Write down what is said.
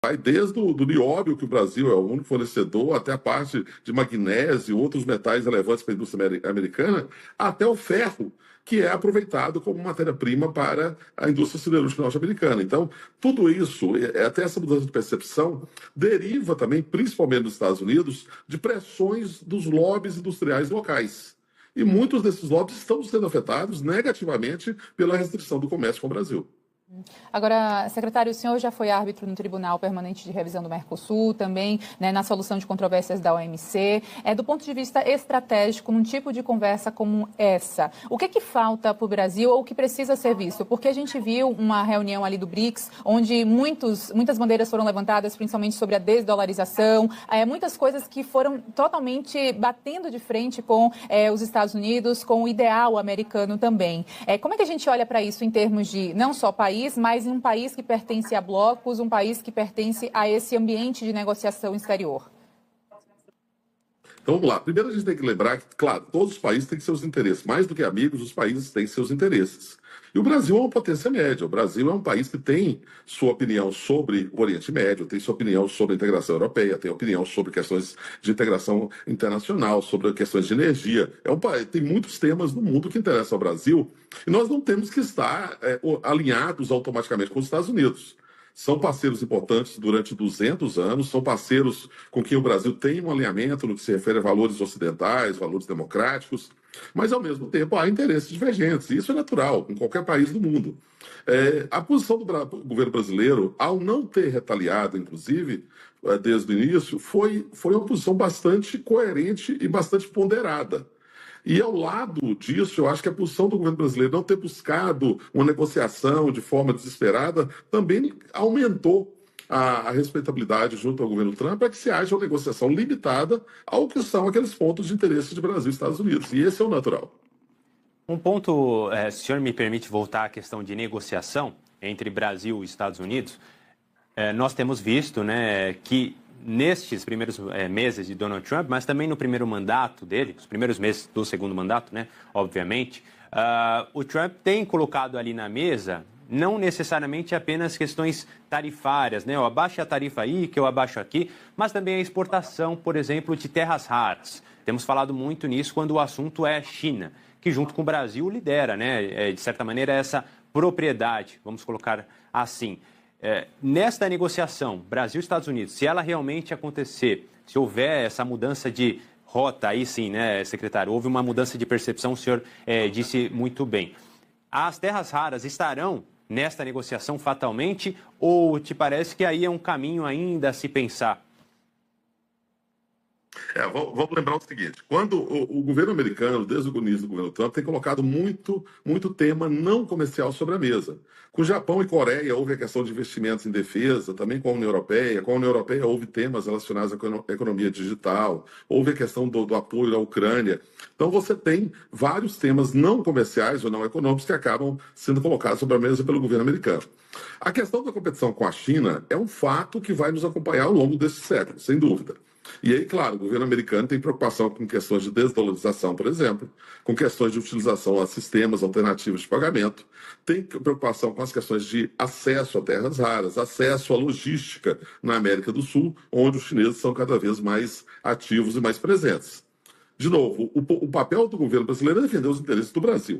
vai desde o do nióbio, que o Brasil é o único fornecedor, até a parte de magnésio e outros metais relevantes para a indústria americana, até o ferro, que é aproveitado como matéria-prima para a indústria siderúrgica norte-americana. Então, tudo isso, até essa mudança de percepção, deriva também, principalmente nos Estados Unidos, de pressões dos lobbies industriais locais. E muitos desses lobbies estão sendo afetados negativamente pela restrição do comércio com o Brasil. Agora, secretário, o senhor já foi árbitro no Tribunal Permanente de Revisão do Mercosul, também, né, na solução de controvérsias da OMC. Do ponto de vista estratégico, num tipo de conversa como essa, o que falta para o Brasil ou o que precisa ser visto? Porque a gente viu uma reunião ali do BRICS, onde muitas bandeiras foram levantadas, principalmente sobre a desdolarização, muitas coisas que foram totalmente batendo de frente com os Estados Unidos, com o ideal americano também. Como é que a gente olha para isso em termos de não só país, mas em um país que pertence a blocos, um país que pertence a esse ambiente de negociação exterior? Então, vamos lá. Primeiro, a gente tem que lembrar que, claro, todos os países têm seus interesses. Mais do que amigos, os países têm seus interesses. E o Brasil é uma potência média. O Brasil é um país que tem sua opinião sobre o Oriente Médio, tem sua opinião sobre a integração europeia, tem opinião sobre questões de integração internacional, sobre questões de energia. Tem muitos temas no mundo que interessam ao Brasil e nós não temos que estar alinhados automaticamente com os Estados Unidos. São parceiros importantes durante 200 anos, são parceiros com quem o Brasil tem um alinhamento no que se refere a valores ocidentais, valores democráticos, mas, ao mesmo tempo, há interesses divergentes, e isso é natural em qualquer país do mundo. A posição do governo brasileiro, ao não ter retaliado, inclusive, desde o início, foi uma posição bastante coerente e bastante ponderada. E, ao lado disso, eu acho que a posição do governo brasileiro não ter buscado uma negociação de forma desesperada também aumentou a respeitabilidade junto ao governo Trump para que se haja uma negociação limitada ao que são aqueles pontos de interesse de Brasil e Estados Unidos. E esse é o natural. Um ponto, se o senhor me permite voltar à questão de negociação entre Brasil e Estados Unidos, nós temos visto, né, que nestes primeiros meses de Donald Trump, mas também no primeiro mandato dele, os primeiros meses do segundo mandato, né, obviamente, o Trump tem colocado ali na mesa não necessariamente apenas questões tarifárias, né, eu abaixo a tarifa aí, que eu abaixo aqui, mas também a exportação, por exemplo, de terras raras. Temos falado muito nisso quando o assunto é China, que junto com o Brasil lidera, né, de certa maneira, essa propriedade, vamos colocar assim. Nesta negociação Brasil-Estados Unidos, se ela realmente acontecer, se houver essa mudança de rota, aí sim, né, secretário, houve uma mudança de percepção, o senhor disse muito bem. As terras raras estarão nesta negociação fatalmente ou te parece que aí é um caminho ainda a se pensar? Vamos lembrar o seguinte, quando o governo americano, desde o início do governo Trump, tem colocado muito tema não comercial sobre a mesa. Com o Japão e Coreia houve a questão de investimentos em defesa, também com a União Europeia. Com a União Europeia houve temas relacionados à economia digital, houve a questão do apoio à Ucrânia. Então você tem vários temas não comerciais ou não econômicos que acabam sendo colocados sobre a mesa pelo governo americano. A questão da competição com a China é um fato que vai nos acompanhar ao longo desse século, sem dúvida. E aí, claro, o governo americano tem preocupação com questões de desdolarização, por exemplo, com questões de utilização a sistemas alternativos de pagamento, tem preocupação com as questões de acesso a terras raras, acesso à logística na América do Sul, onde os chineses são cada vez mais ativos e mais presentes. De novo, o papel do governo brasileiro é defender os interesses do Brasil.